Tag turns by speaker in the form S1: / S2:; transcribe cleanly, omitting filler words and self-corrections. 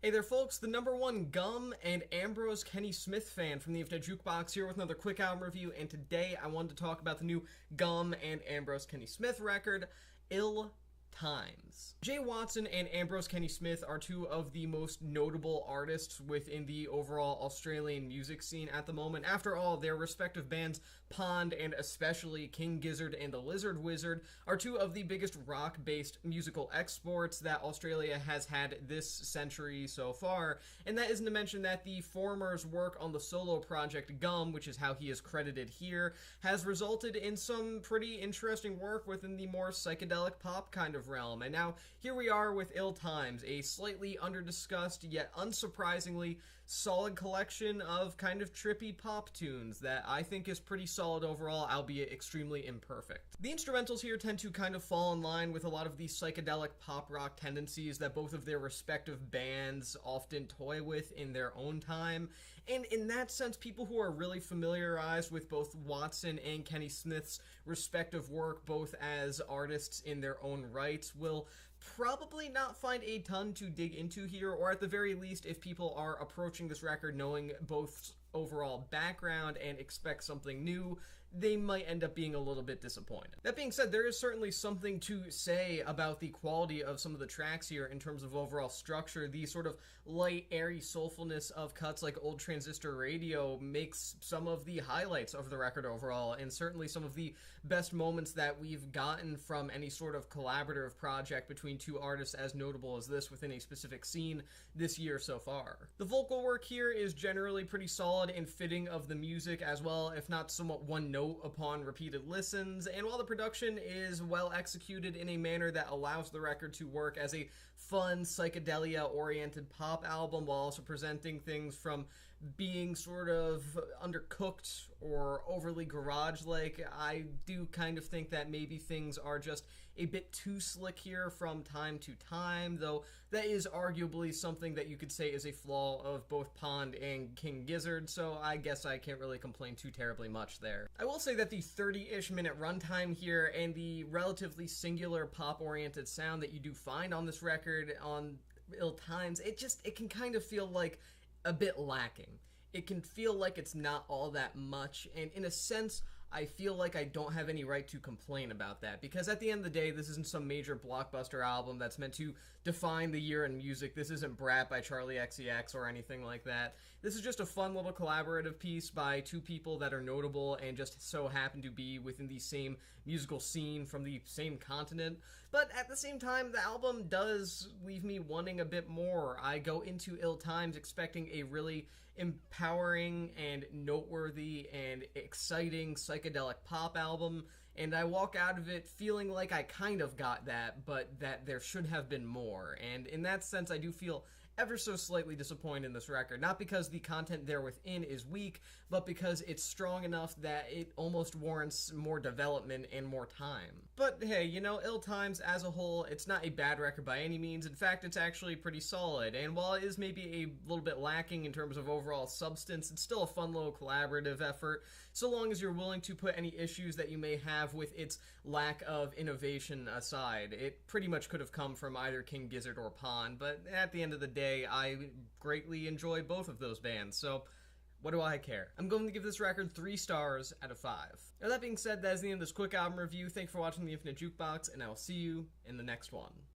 S1: Hey there folks, the #1 Gum and Ambrose Kenny Smith fan from the Infinite Jukebox here with another quick album review, and today I wanted to talk about the new Gum and Ambrose Kenny Smith record, Ill Times. Jay Watson and Ambrose Kenny Smith are two of the most notable artists within the overall Australian music scene at the moment. After all, their respective bands, Pond and especially King Gizzard and the Lizard Wizard, are two of the biggest rock-based musical exports that Australia has had this century so far, and that isn't to mention that the former's work on the solo project Gum, which is how he is credited here, has resulted in some pretty interesting work within the more psychedelic pop kind of realm. And now here we are with Ill Times, a slightly under-discussed yet unsurprisingly solid collection of kind of trippy pop tunes that I think is pretty solid overall, albeit extremely imperfect. The instrumentals here tend to kind of fall in line with a lot of the psychedelic pop rock tendencies that both of their respective bands often toy with in their own time, and in that sense, people who are really familiarized with both Watson and Kenny Smith's respective work, both as artists in their own right, will probably not find a ton to dig into here, or at the very least, if people are approaching this record knowing both overall background and expect something new, they might end up being a little bit disappointed. That being said, there is certainly something to say about the quality of some of the tracks here in terms of overall structure. The sort of light, airy soulfulness of cuts like Old Transistor Radio makes some of the highlights of the record overall, and certainly some of the best moments that we've gotten from any sort of collaborative project between two artists as notable as this within a specific scene this year so far. The vocal work here is generally pretty solid and fitting of the music as well, if not somewhat one note upon repeated listens, and while the production is well executed in a manner that allows the record to work as a fun, psychedelia-oriented pop album while also presenting things from being sort of undercooked or overly garage-like, I do kind of think that maybe things are just a bit too slick here from time to time, though that is arguably something that you could say is a flaw of both Pond and King Gizzard, so I guess I can't really complain too terribly much there. I will say that the 30-ish minute runtime here and the relatively singular pop-oriented sound that you do find on this record on Ill Times, it can kind of feel like a bit lacking. It can feel like it's not all that much, and in a sense, I feel like I don't have any right to complain about that, because at the end of the day, this isn't some major blockbuster album that's meant to define the year in music. This isn't Brat by Charlie XCX or anything like that. This is just a fun little collaborative piece by two people that are notable and just so happen to be within the same musical scene from the same continent. But at the same time, the album does leave me wanting a bit more. I go into Ill Times expecting a really empowering and noteworthy and exciting psychedelic pop album, and I walk out of it feeling like I kind of got that, but that there should have been more. And in that sense, I do feel ever so slightly disappointed in this record, not because the content there within is weak, but because it's strong enough that it almost warrants more development and more time. But hey, you know, Ill Times as a whole, it's not a bad record by any means. In fact, it's actually pretty solid, and while it is maybe a little bit lacking in terms of overall substance, it's still a fun little collaborative effort, so long as you're willing to put any issues that you may have with its lack of innovation aside. It pretty much could have come from either King Gizzard or Pond, but at the end of the day, I greatly enjoy both of those bands, so what do I care? I'm going to give this record 3 stars out of 5. Now that being said, that is the end of this quick album review. Thank you for watching the Infinite Jukebox, and I will see you in the next one.